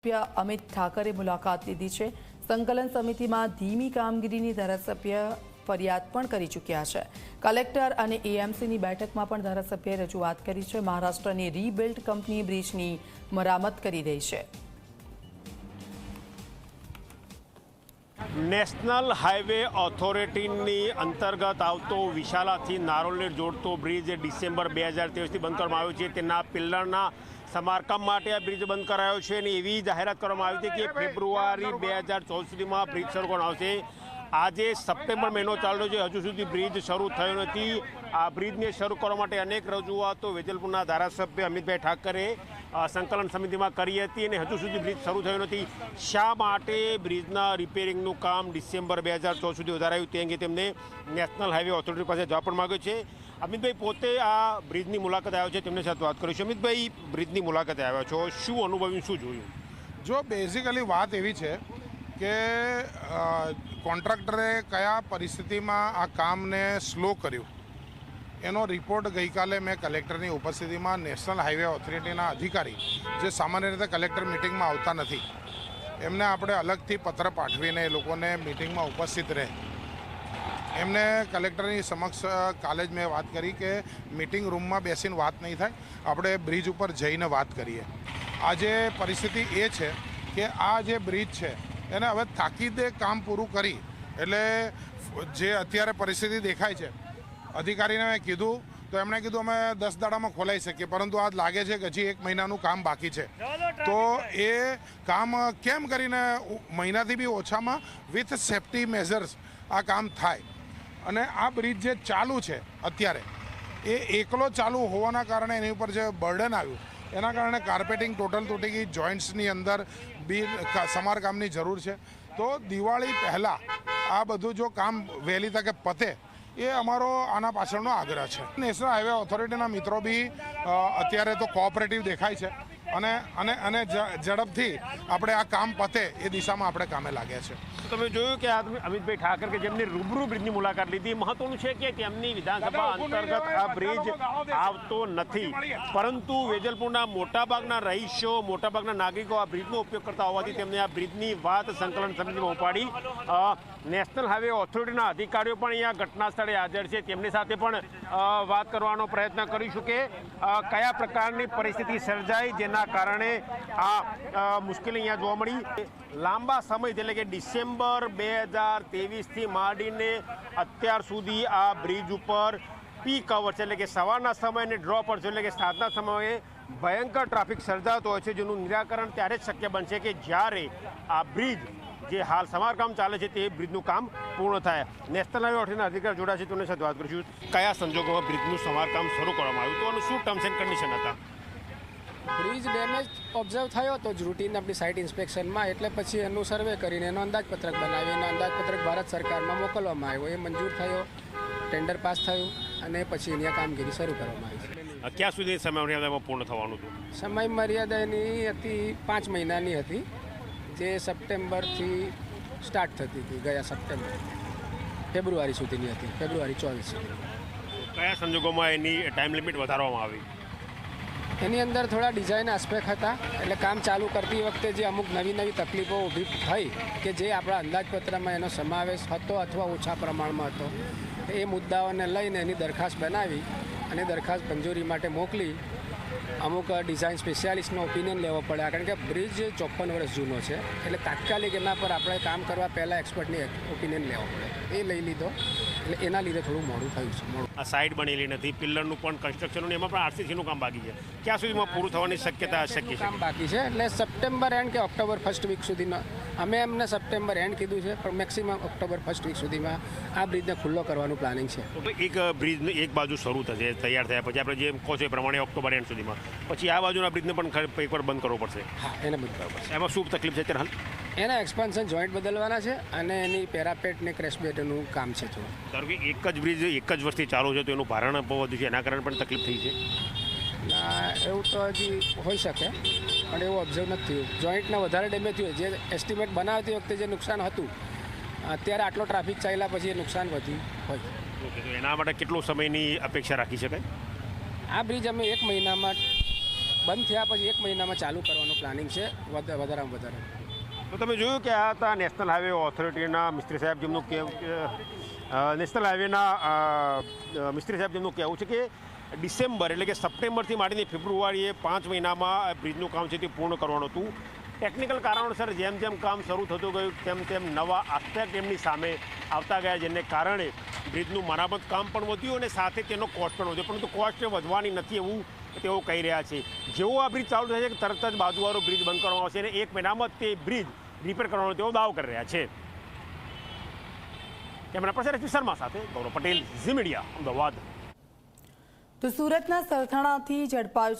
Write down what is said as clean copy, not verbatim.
અમિત ઠાકરે મુલાકાત લીધી છે। સંકલન સમિતિમાં ધીમી કામગીરીની ધારાસભ્ય ફરિયાદ પણ કરી ચૂક્યા છે। કલેક્ટર અને એએમસીની બેઠકમાં પણ ધારાસભ્યએ રજૂઆત કરી છે। મહારાષ્ટ્રની રીબિલ્ડ કંપની બ્રિજની મરામત કરી રહી છે। નેશનલ હાઈવે ઓથોરિટીની અંતર્ગત આવતો વિશાલાથી નારોલને જોડતો બ્રિજ ડિસેમ્બર 2023થી બંધ કરવામાં આવ્યો છે। તેના પિલ્લરના સમારકામ માટે આ બ્રિજ બંધ કરાયો છે અને એવી જાહેરાત કરવામાં આવી હતી કે ફેબ્રુઆરી 2014 સુધીમાં બ્રિજ શરૂ કરવામાં આવશે। આજે સપ્ટેમ્બર મહિનો ચાલ્યો છે, હજુ સુધી બ્રિજ શરૂ થયો નથી। આ બ્રિજને શરૂ કરવા માટે અનેક રજૂઆતો વેજલપુરના ધારાસભ્ય અમિતભાઈ ઠાકરે સંકલન સમિતિમાં કરી હતી અને હજુ સુધી બ્રિજ શરૂ થયો નથી। શા માટે બ્રિજના રિપેરિંગનું કામ ડિસેમ્બર 2014 સુધી વધારાયું તે અંગે તેમને નેશનલ હાઈવે ઓથોરિટી પાસે જવાબ પણ માગ્યો છે। અમિતભાઈ પોતે આ બ્રિજની મુલાકાતે આવ્યો છે, તેમની સાથે વાત કરીશું। અમિતભાઈ, બ્રિજની મુલાકાતે આવ્યા છો, શું અનુભવ્યું, શું જોયું? જો બેઝિકલી વાત એવી છે કે કોન્ટ્રાક્ટરે કયા પરિસ્થિતિમાં આ કામને સ્લો કર્યું એનો રિપોર્ટ ગઈકાલે મેં કલેક્ટરની ઉપસ્થિતિમાં નેશનલ હાઈવે ઓથોરિટીના અધિકારી જે સામાન્ય રીતે કલેક્ટર મિટિંગમાં આવતા નથી એમને આપણે અલગથી પત્ર પાઠવીને એ લોકોને મિટિંગમાં ઉપસ્થિત રહે એમને કલેક્ટરની સમક્ષ કાલે જ મેં વાત કરી કે મિટિંગ રૂમમાં બેસીને વાત નહીં થાય, આપણે બ્રિજ ઉપર જઈને વાત કરીએ। આજે પરિસ્થિતિ એ છે કે આ જે બ્રિજ છે એને હવે તાકીદે કામ પૂરું કરી એટલે જે અત્યારે પરિસ્થિતિ દેખાય છે, અધિકારીને મેં કીધું તો એમણે કીધું અમે 10 દાડામાં ખોલાઈ શકીએ, પરંતુ આજ લાગે છે કે હજી 1 મહિનાનું કામ બાકી છે। તો એ કામ કેમ કરીને મહિનાથી બી ઓછામાં વિથ સેફ્ટી મેઝર્સ આ કામ થાય અને આ બ્રિજ જે ચાલુ છે અત્યારે એ એકલો ચાલુ હોવાના કારણે એની ઉપર જે બર્ડન આવ્યું એના કારણે કાર્પેટિંગ ટોટલ તૂટી ગઈ, જોઈન્ટ્સની અંદર બી સમારકામની જરૂર છે। તો દિવાળી પહેલાં આ બધું જો કામ વહેલી તકે પતે એ અમારો આના પાછળનો આગ્રહ છે। નેશનલ હાઈવે ઓથોરિટીના મિત્રો બી અત્યારે તો કોઓપરેટિવ દેખાય છે અને અને અને ઝડપથી આપણે આ કામ પતે એ દિશામાં આપણે કામે લાગ્યા છે। તમે જોયું કે અમિતભાઈ ઠાકર કે જેમની રૂબરૂ બ્રિજની મુલાકાત લીધી, મહત્વનું છે કે તેમની વિધાનસભા અંતર્ગત આ બ્રિજ આવતો નથી, પરંતુ વેજલપુરના મોટાભાગના રહીશો, મોટાભાગના નાગરિકો આ બ્રિજનો ઉપયોગ કરતા હોવાથી તેમને આ બ્રિજની વાત સંકલન સમિતિમાં ઉપાડી। નેશનલ હાઈવે ઓથોરિટીના અધિકારીઓ પણ અહીંયા ઘટના સ્થળે હાજર છે, તેમની સાથે પણ વાત કરવાનો પ્રયત્ન કરીશું કે કયા પ્રકારની પરિસ્થિતિ સર્જાઈ જેના કારણે આ મુશ્કેલી અહીંયા જોવા મળી। લાંબા સમય એટલે કે ડિસેમ્બર 2023થી માંડીને અત્યાર સુધી આ બ્રિજ ઉપર પીક અવર છે એટલે કે સવારના સમય અને ડ્રોપ અવર છે એટલે કે સાંજના સમયે ભયંકર ટ્રાફિક સર્જાતો હોય છે, જેનું નિરાકરણ ત્યારે જ શક્ય બનશે કે જ્યારે આ બ્રિજ જે હાલ સમારકામ ચાલે છે તે બ્રિજનું કામ પૂર્ણ થાય। નેશનલ હાઈવે ઓથોરિટીના અધિકારી જોડાશે તેમની સાથે વાત કરીશું। કયા સંજોગોમાં બ્રિજનું સમારકામ શરૂ કરવામાં આવ્યું હતું અને શું ટર્મ્સ એન્ડ કન્ડિશન હતા? બ્રિજ ડેમેજ ઓબ્ઝર્વ થયો તો જ રૂટીન આપણી સાઇટ ઇન્સ્પેક્શનમાં, એટલે પછી એનું સર્વે કરીને એનો અંદાજપત્રક બનાવી એનો અંદાજપત્રક ભારત સરકારમાં મોકલવામાં આવ્યો, એ મંજૂર થયો, ટેન્ડર પાસ થયું અને પછી એની કામગીરી શરૂ કરવામાં આવી। ક્યાં સુધી સમય મર્યાદામાં પૂર્ણ થવાનું હતું? સમય મર્યાદા એની હતી 5 મહિનાની હતી, જે સપ્ટેમ્બરથી સ્ટાર્ટ થતી હતી, ગયા ફેબ્રુઆરી સુધીની હતી, ફેબ્રુઆરી 24 સુધી। કયા સંજોગોમાં એની ટાઈમ લિમિટ વધારવામાં આવી? એની અંદર થોડા ડિઝાઇન આસ્પેક્ટ હતા, એટલે કામ ચાલુ કરતી વખતે જે અમુક નવી તકલીફો ઊભી થઈ કે જે આપણા અંદાજપત્રમાં એનો સમાવેશ હતો અથવા ઓછા પ્રમાણમાં હતો, એ મુદ્દાઓને લઈને એની દરખાસ્ત બનાવી અને દરખાસ્ત મંજૂરી માટે મોકલી। અમુક ડિઝાઇન સ્પેશિયાલિસ્ટનો ઓપિનિયન લેવો પડે, કારણ કે બ્રિજ 54 વર્ષ જૂનો છે, એટલે તાત્કાલિક એના પર આપણે કામ કરવા પહેલાં એક્સપર્ટની ઓપિનિયન લેવો પડે, એ લઈ લીધો, એટલે એના લીધે થોડું મોડું થયું છે। આ સાઇડ બનેલી નથી, પિલ્લરનું પણ કન્સ્ટ્રક્શનનું એમાં પણ આરસીસીનું કામ બાકી છે, ક્યાં સુધીમાં પૂરું થવાની શક્યતા શક્ય છે? કામ બાકી છે, એટલે સપ્ટેમ્બર એન્ડ કે ઓક્ટોબર ફર્સ્ટ વીક સુધીમાં, અમે એમને સપ્ટેમ્બર એન્ડ કીધું છે, પણ મેક્સિમમ ઓક્ટોબર ફર્સ્ટ વીક સુધીમાં આ બ્રિજને ખુલ્લો કરવાનું પ્લાનિંગ છે। એક બ્રિજની એક બાજુ શરૂ થશે, તૈયાર થયા પછી આપણે જે કહો છો એ પ્રમાણે ઓક્ટોબર એન્ડ સુધીમાં, પછી આ બાજુના બ્રિજને પણ એકવાર બંધ કરવો પડશે? હા, એને બંધ કરવો પડશે। એમાં શું તકલીફ છે અત્યારે હાલ? એના એક્સપાન્શન જોઈન્ટ બદલવાના છે અને એની પેરાપેટ ને ક્રેશબેટનું કામ છે થોડું। ધારો કે એક જ બ્રિજ એક જ વર્ષથી ચાલુ છે તો એનું ભારણ બહુ વધુ છે, એના કારણે પણ તકલીફ થઈ છે? એવું તો હજી હોઈ શકે, પણ એવું ઓબ્ઝર્વ નથી થયું। જોઈન્ટને વધારે ડેમેજ થયું, જે એસ્ટિમેટ બનાવતી વખતે જે નુકસાન હતું અત્યારે આટલો ટ્રાફિક ચાલ્યા પછી એ નુકસાન વધ્યું હોય। ઓકે, તો એના માટે કેટલો સમયની અપેક્ષા રાખી શકાય? આ બ્રિજ અમે 1 મહિનામાં બંધ થયા પછી 1 મહિનામાં ચાલુ કરવાનું પ્લાનિંગ છે વધારેમાં વધારે. તો તમે જોયું કે આ હતા નેશનલ હાઈવે ઓથોરિટીના મિસ્ત્રી સાહેબ જેમનું નેશનલ હાઈવેના મિસ્ત્રી સાહેબ જેમનું કહેવું છે કે ડિસેમ્બર એટલે કે સપ્ટેમ્બરથી માંડીને ફેબ્રુઆરીએ 5 મહિનામાં બ્રિજનું કામ છે તે પૂર્ણ કરવાનું હતું. ટેકનિકલ કારણોસર જેમ જેમ કામ શરૂ થતું ગયું તેમ તેમ નવા આસ્પેક્ટ એમની સામે આવતા ગયા, જેને કારણે બ્રિજનું મરામત કામ પણ વધ્યું અને સાથે તેનો કોસ્ટ પણ વધ્યો, પરંતુ કોસ્ટ વધવાની નથી એવું તેઓ કહી રહ્યા છે. જેવો આ બ્રિજ ચાલુ થશે કે તરત જ બાજુવાળો બ્રિજ બંધ કરવામાં આવશે અને 1 મહિનામાં તે બ્રિજ રિપેર કરવાનો તેઓ દાવો કરી રહ્યા છે. કેમેરા પર્સન એચપી શર્મા સાથે ગૌરવ પટેલ, ઝી મીડિયા, અમદાવાદ. તો સુરતના સરથાણાથી ઝડપાયો